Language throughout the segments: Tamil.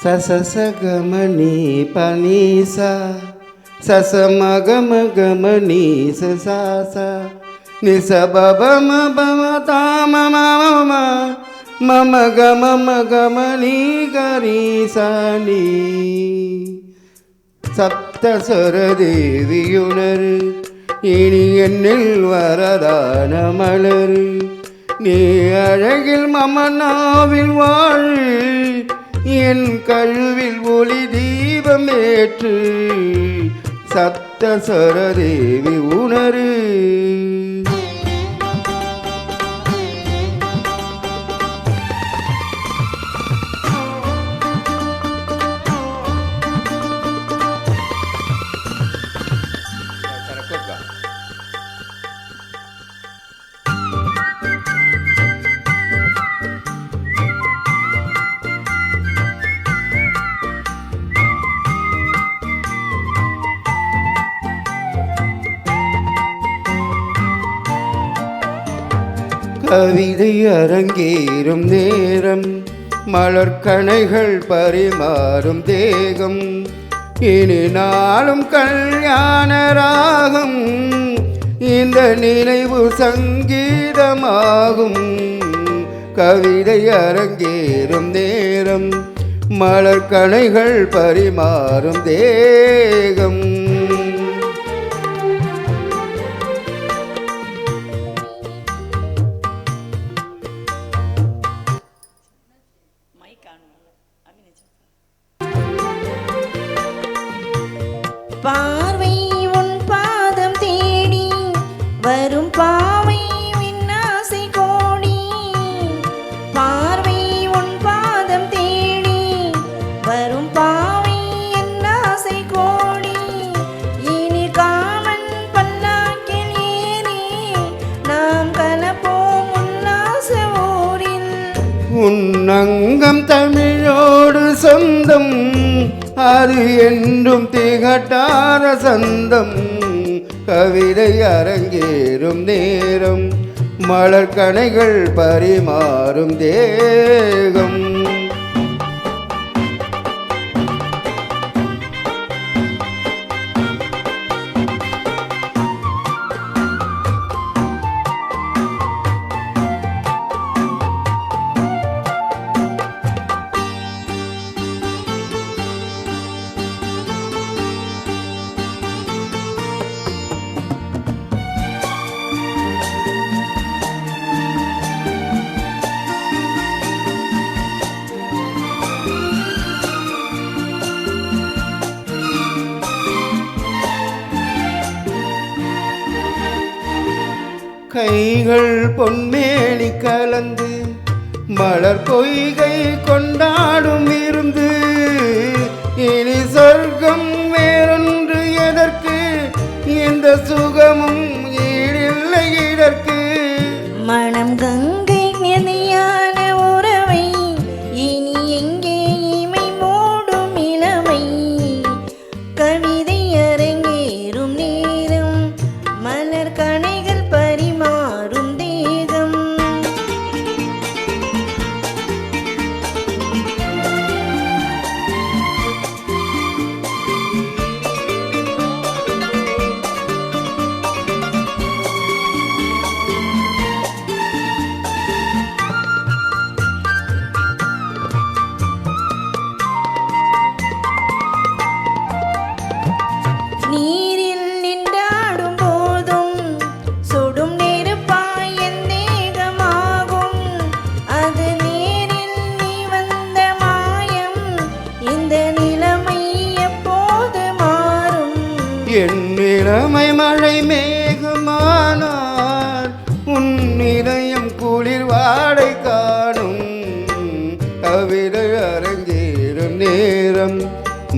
சசசகமணி பனீசா சசமகமகமணி சசாசா நிசபபம பம தாம மம மம கம மகமணி கரீசானி சப்தஸ்வரதேவியுணரு இனி என்னில் வரதான மலரு நீ அழகில் மமனாவில் வாழ் என் கழுவில் ஒளி தீபமேற்று சப்தஸ்வரதேவி உணரு. கவிதை அரங்கேறும் நேரம் மலர்கணைகள் பரிமாறும் தேகம் இனி நாளும் கல்யாண ராகம் இந்த நினைவு சங்கீதமாகும். கவிதை அரங்கேறும் நேரம் மலர்கணைகள் பரிமாறும் தேகம் பார்வை உன் பாதம் தேடி வரும் பாவை விண்ணாசை கோடி. பார்வை உன் பாதம் தேடி வரும் பாவை என்னாசை கோடி. இனி காமன் பல்லாக்கில் ஏறி நாம் கலப்போம் உல்லாச ஊரில். உன் அங்கம் தமிழோடு சொந்தம் அது என்றும் திகட்டாத சந்தம். கவிதை அரங்கேறும் நேரம் மலர்கணைகள் பரிமாறும் தேகம். கைகள் பொன்மேனி கலந்து மலர் பொய்கை கொண்டாடும் இருந்து இனி சொர்க்கம் வேறொன்று எதற்கு இந்த சுகமும் ஈடில்லை இதற்கு. மனம் கங்கை நதியான உறவை இனி எங்கே இமை மூடும் இளமை. கவிதை அரங்கேறும் நேரம் மலர் கணைகள் பரிமாறும் தேகம். நீரில் நின்றாடும் போதும் சுடும் நெருப்பாய் என் தேகமாகும். அது நீரில் நீ வந்த மாயம் இந்த நிலைமை எப்போது மாறும். என் நிலைமை மழை மேகமானார் உன் இதயம் குளிர் வாடை காணும். கவிதை அரங்கேறும் நேரம்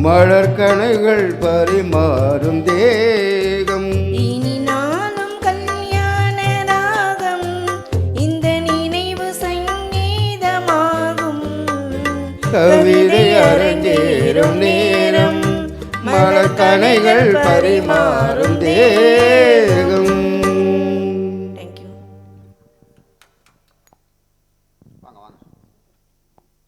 மலர்கணைகள் பரிமாறும் தேகம். இனி நானும் கல்யாண ராகம் இந்த நினைவு சங்கீதமாகும். கவிதை அரங்கேறும் நேரம் மலர்கணைகள் பரிமாறும் தேகம்.